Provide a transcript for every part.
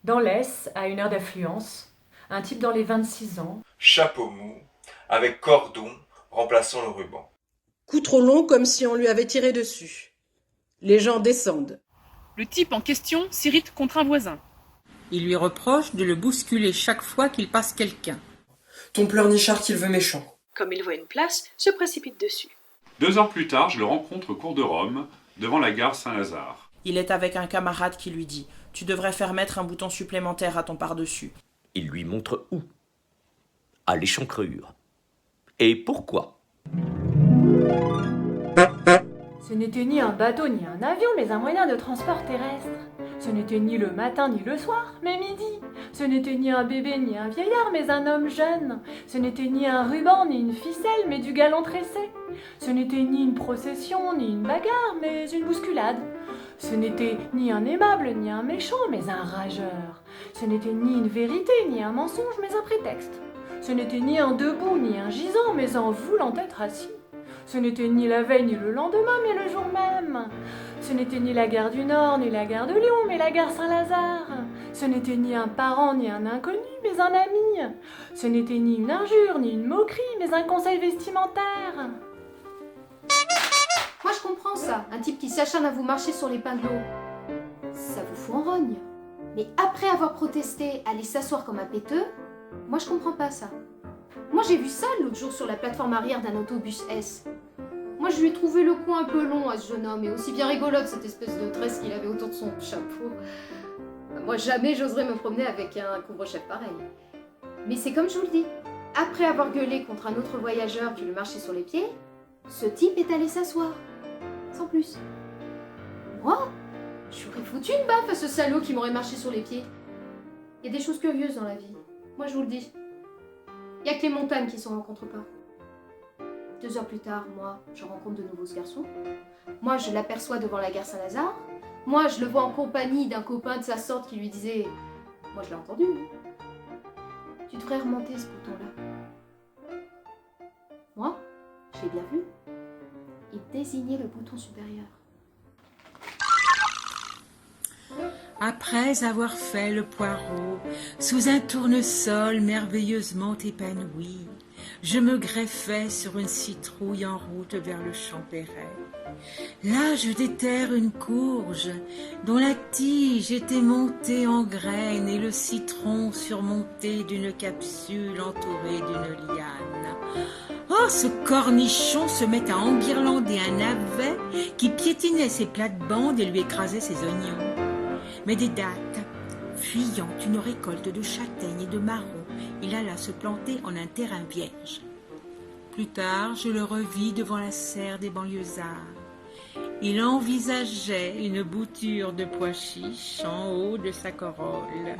Dans l'Est, à une heure d'affluence, un type dans les 26 ans, Chapeau mou, avec cordon remplaçant le ruban. Cou trop long comme si on lui avait tiré dessus. Les gens descendent. Le type en question s'irrite contre un voisin. Il lui reproche de le bousculer chaque fois qu'il passe quelqu'un. Ton pleurnichard qu'il veut méchant. Comme il voit une place, se précipite dessus. 2 ans plus tard, je le rencontre au cours de Rome, devant la gare Saint-Lazare. Il est avec un camarade qui lui dit « Tu devrais faire mettre un bouton supplémentaire à ton par-dessus. » Il lui montre où? À l'échancrure. Et pourquoi? ce n'était ni un bateau ni un avion, mais un moyen de transport terrestre. Ce n'était ni le matin ni le soir, mais midi. Ce n'était ni un bébé ni un vieillard, mais un homme jeune. Ce n'était ni un ruban ni une ficelle, mais du galon tressé. Ce n'était ni une procession ni une bagarre, mais une bousculade. Ce n'était ni un aimable ni un méchant, mais un rageur. Ce n'était ni une vérité ni un mensonge, mais un prétexte. Ce n'était ni un debout ni un gisant, mais un voulant être assis. Ce n'était ni la veille ni le lendemain, mais le jour même. Ce n'était ni la gare du Nord ni la gare de Lyon, mais la gare Saint-Lazare. Ce n'était ni un parent ni un inconnu, mais un ami. Ce n'était ni une injure ni une moquerie, mais un conseil vestimentaire. Moi je comprends ça, un type qui s'acharne à vous marcher sur les pins de l'eau. Ça vous fout en rogne. Mais après avoir protesté, aller s'asseoir comme un péteux, moi je comprends pas ça. Moi j'ai vu ça l'autre jour sur la plateforme arrière d'un autobus S. Moi je lui ai trouvé le cou un peu long à ce jeune homme, et aussi bien rigolote cette espèce de tresse qu'il avait autour de son chapeau. Moi jamais j'oserais me promener avec un couvre-chef pareil. Mais c'est comme je vous le dis, après avoir gueulé contre un autre voyageur qui lui marchait sur les pieds, ce type est allé s'asseoir. Sans plus. Moi, j'aurais foutu une baffe à ce salaud qui m'aurait marché sur les pieds. Il y a des choses curieuses dans la vie. Moi je vous le dis. Il y a que les montagnes qui s'en rencontrent pas. 2 heures plus tard, moi, je rencontre de nouveaux garçons. Moi, je l'aperçois devant la gare Saint-Lazare. Moi, je le vois en compagnie d'un copain de sa sorte qui lui disait « Moi, je l'ai entendu. Tu devrais remonter ce bouton-là. » Moi, je l'ai bien vu. Il désignait le bouton supérieur. Après avoir fait le poireau, sous un tournesol merveilleusement épanoui, je me greffais sur une citrouille en route vers le Champéret. Là, je déterre une courge dont la tige était montée en graines et le citron surmonté d'une capsule entourée d'une liane. Oh, ce cornichon se met à enguirlander un navet qui piétinait ses plates-bandes et lui écrasait ses oignons. Mais des dattes, fuyant une récolte de châtaignes et de marrons, il alla se planter en un terrain vierge. Plus tard, je le revis devant la serre des banlieusards. Il envisageait une bouture de pois chiches en haut de sa corolle.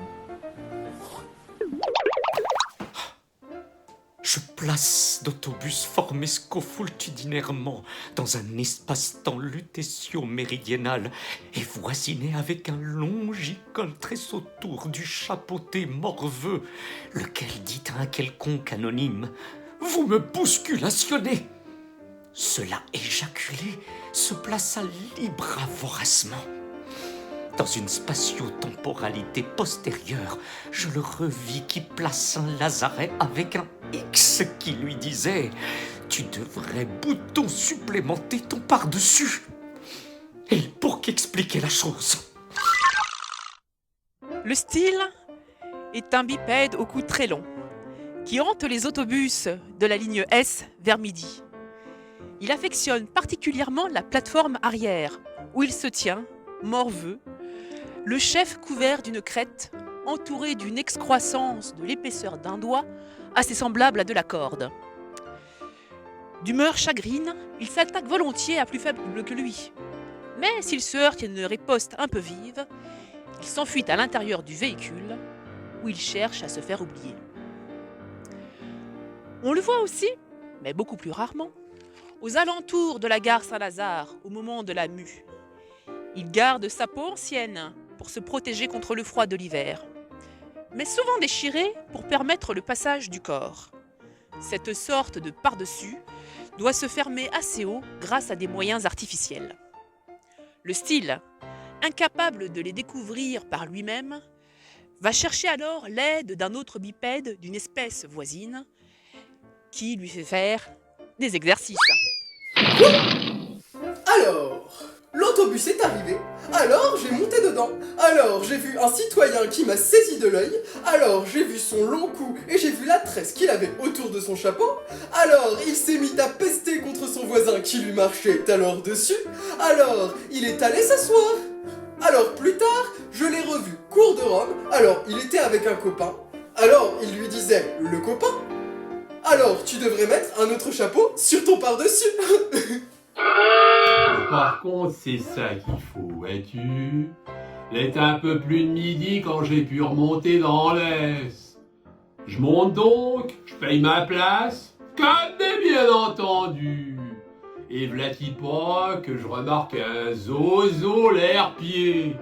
Je place d'autobus formé scaphoultudinairement dans un espace-temps lutétio-méridional et voisiné avec un long gicole tresse autour du chapeauté morveux, lequel dit à un quelconque anonyme « Vous me bousculationnez !» Cela éjaculé se plaça libre voracement. Dans une spatio-temporalité postérieure, je le revis qui place un lazaret avec un X qui lui disait « Tu devrais bouton supplémenter ton par-dessus !» Et pour qu'expliquer la chose? Le style est un bipède au cou très long, qui hante les autobus de la ligne S vers midi. Il affectionne particulièrement la plateforme arrière, où il se tient, morveux, le chef couvert d'une crête, entouré d'une excroissance de l'épaisseur d'un doigt, assez semblable à de la corde. D'humeur chagrine, il s'attaque volontiers à plus faible que lui. Mais s'il se heurte à une riposte un peu vive, il s'enfuit à l'intérieur du véhicule, où il cherche à se faire oublier. On le voit aussi, mais beaucoup plus rarement, aux alentours de la gare Saint-Lazare au moment de la mue. Il garde sa peau ancienne pour se protéger contre le froid de l'hiver, mais souvent déchirée pour permettre le passage du corps. Cette sorte de par-dessus doit se fermer assez haut grâce à des moyens artificiels. Le style, incapable de les découvrir par lui-même, va chercher alors l'aide d'un autre bipède d'une espèce voisine qui lui fait faire des exercices. Alors, l'autobus est arrivé, alors j'ai monté dedans, alors j'ai vu un citoyen qui m'a saisi de l'œil, alors j'ai vu son long cou et j'ai vu la tresse qu'il avait autour de son chapeau, alors il s'est mis à pester contre son voisin qui lui marchait alors dessus, alors il est allé s'asseoir. Alors plus tard, je l'ai revu cours de Rome, alors il était avec un copain, alors il lui disait le copain. Alors tu devrais mettre un autre chapeau sur ton par-dessus. Par contre, c'est ça qu'il faut, vois-tu. Il est un peu plus de midi quand j'ai pu remonter dans l'Est. Je monte donc, je paye ma place, comme des bien entendu. Et v'là-t-il pas que je remarque un zozo l'air-pied,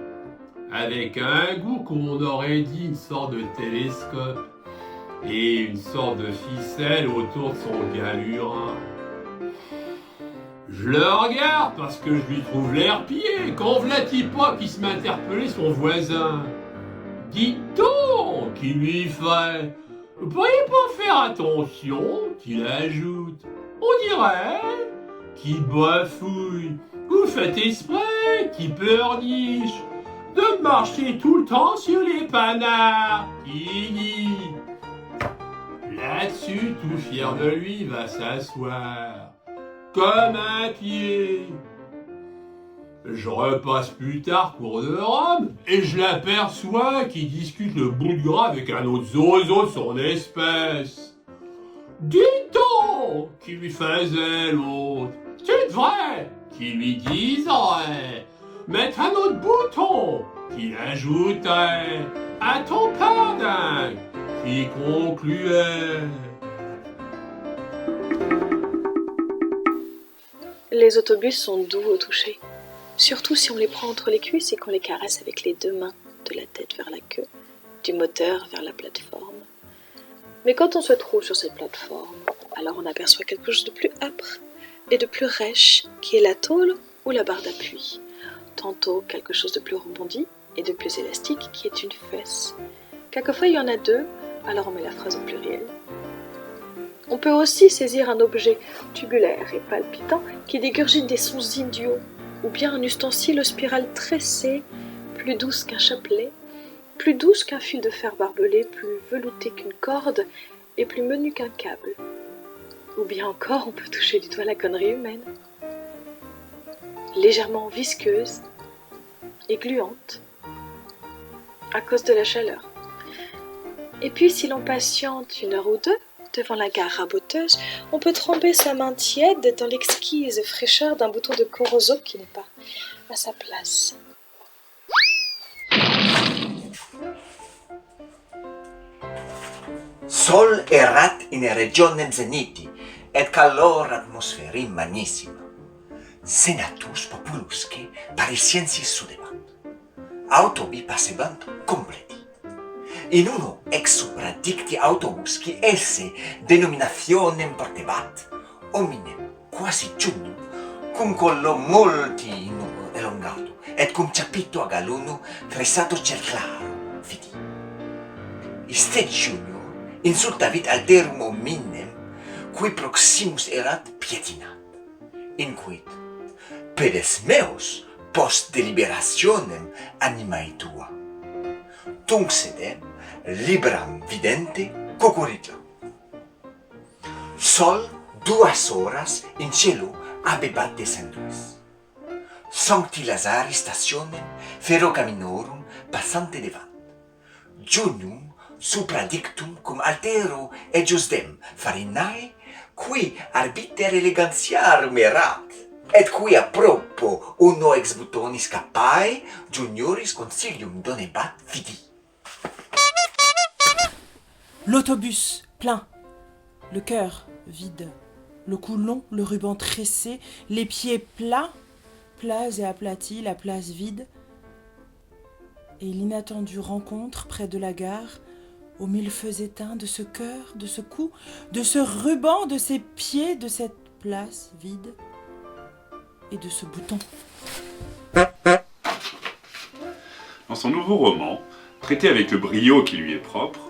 avec un goût qu'on aurait dit une sorte de télescope, et une sorte de ficelle autour de son galurin. Je le regarde parce que je lui trouve l'air-pied, quand v'là-t-il pas qu'il se m'interpellait son voisin. Dites donc, qu'il lui fait. Vous pourriez pas faire attention, qu'il ajoute. On dirait qu'il bafouille. Vous faites exprès, qu'il pleurniche, de marcher tout le temps sur les panards. Il dit. Là-dessus, tout fier de lui, va s'asseoir. Comme un pied. Je repasse plus tard cours de Rome et je l'aperçois qui discute le bout de gras avec un autre zozo de son espèce. Dis donc, qui lui faisait l'autre. Tu devrais, qui lui disait, mettre un autre bouton, qu'il ajoutait à ton pardin, qui concluait. Les autobus sont doux au toucher, surtout si on les prend entre les cuisses et qu'on les caresse avec les deux mains, de la tête vers la queue, du moteur vers la plateforme. Mais quand on se trouve sur cette plateforme, alors on aperçoit quelque chose de plus âpre et de plus rêche, qui est la tôle ou la barre d'appui. Tantôt quelque chose de plus rebondi et de plus élastique, qui est une fesse. Quelquefois il y en a deux, alors on met la phrase au pluriel. On peut aussi saisir un objet tubulaire et palpitant qui dégurgite des sons idiots, ou bien un ustensile aux spirales tressées, plus douce qu'un chapelet, plus douce qu'un fil de fer barbelé, plus velouté qu'une corde et plus menu qu'un câble. Ou bien encore, on peut toucher du doigt la connerie humaine, légèrement visqueuse et gluante, à cause de la chaleur. Et puis, si l'on patiente une heure ou deux, devant la gare raboteuse, on peut tremper sa main tiède dans l'exquise fraîcheur d'un bouton de Corozzo qui n'est pas à sa place. Sol erat in regionem zeniti, et calor atmospheri magnissima. Senatus populusque parisiensis sudebant. Autobi passebant completi. In uno ex supradicti autobus qui esse denominationem portebat, hominem quasi giunium, cum collo multi in numero elongato, et cum capito a galuno tressato cerclaro, vidi. Iste junior insultavit alterum hominem, qui proximus erat pietinat, inquit pedes meos post deliberationem animae tua. Tunc sedem libram vidente cucuritla. Sol 2 horas in cielo abebat descenduis. Sancti Lazari stationem ferrocaminorum passante devant. Junium supradictum cum altero ejusdem farinae, qui arbiter elegantiarum erat, et qui a propo uno ex butonis capae junioris consilium donebat vidi. L'autobus, plein. Le cœur, vide. Le cou long, le ruban tressé, les pieds plats et aplatis, la place vide. Et l'inattendue rencontre près de la gare, aux mille feux éteints, de ce cœur, de ce cou, de ce ruban, de ces pieds, de cette place vide et de ce bouton. Dans son nouveau roman, Traité avec le brio qui lui est propre,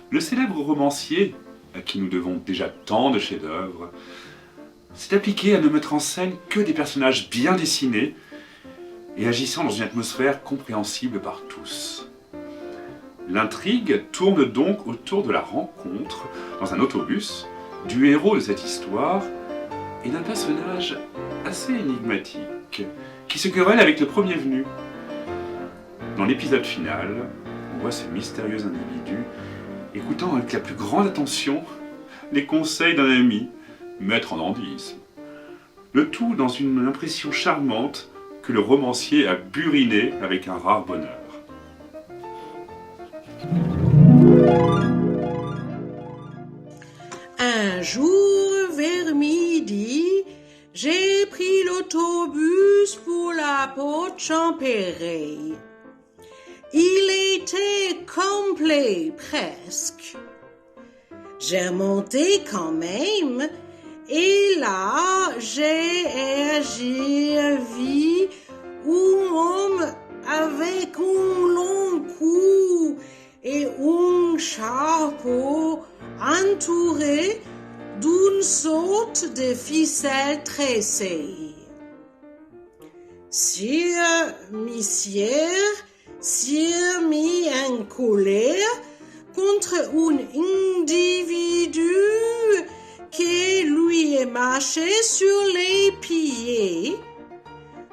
le célèbre romancier, à qui nous devons déjà tant de chefs-d'œuvre, s'est appliqué à ne mettre en scène que des personnages bien dessinés et agissant dans une atmosphère compréhensible par tous. L'intrigue tourne donc autour de la rencontre, dans un autobus, du héros de cette histoire et d'un personnage assez énigmatique, qui se querelle avec le premier venu. Dans l'épisode final, on voit ce mystérieux individu écoutant avec la plus grande attention les conseils d'un ami, maître en dandysme. Le tout dans une impression charmante que le romancier a buriné avec un rare bonheur. Un jour vers midi, j'ai pris l'autobus pour la porte Champéret. Il était complet presque. J'ai monté quand même, et là j'ai vu un homme avec un long cou et un chapeau entouré d'une sorte de ficelle tressée. Sir Monsieur s'est mis en colère contre un individu qui lui marchait sur les pieds,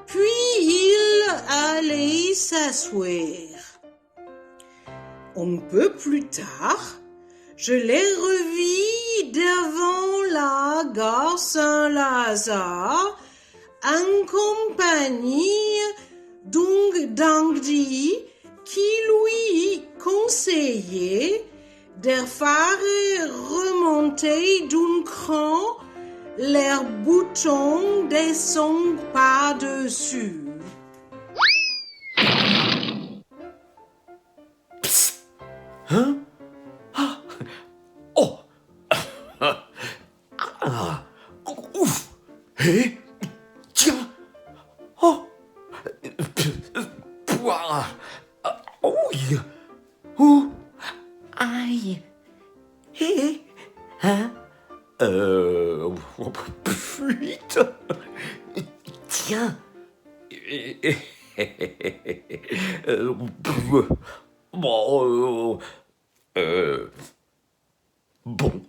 puis il allait s'asseoir. Un peu plus tard, je l'ai revu devant la gare Saint-Lazare en compagnie d'un dandy qui lui conseillait de faire remonter d'un cran les boutons de son pas-dessus. Hein? Ah! Oh! Ah! Ouf! Eh? Tiens! Oh! Pouah! Ouille! Ouh! Aïe! Eh? Hein? Putain! Tiens! Bon, bon.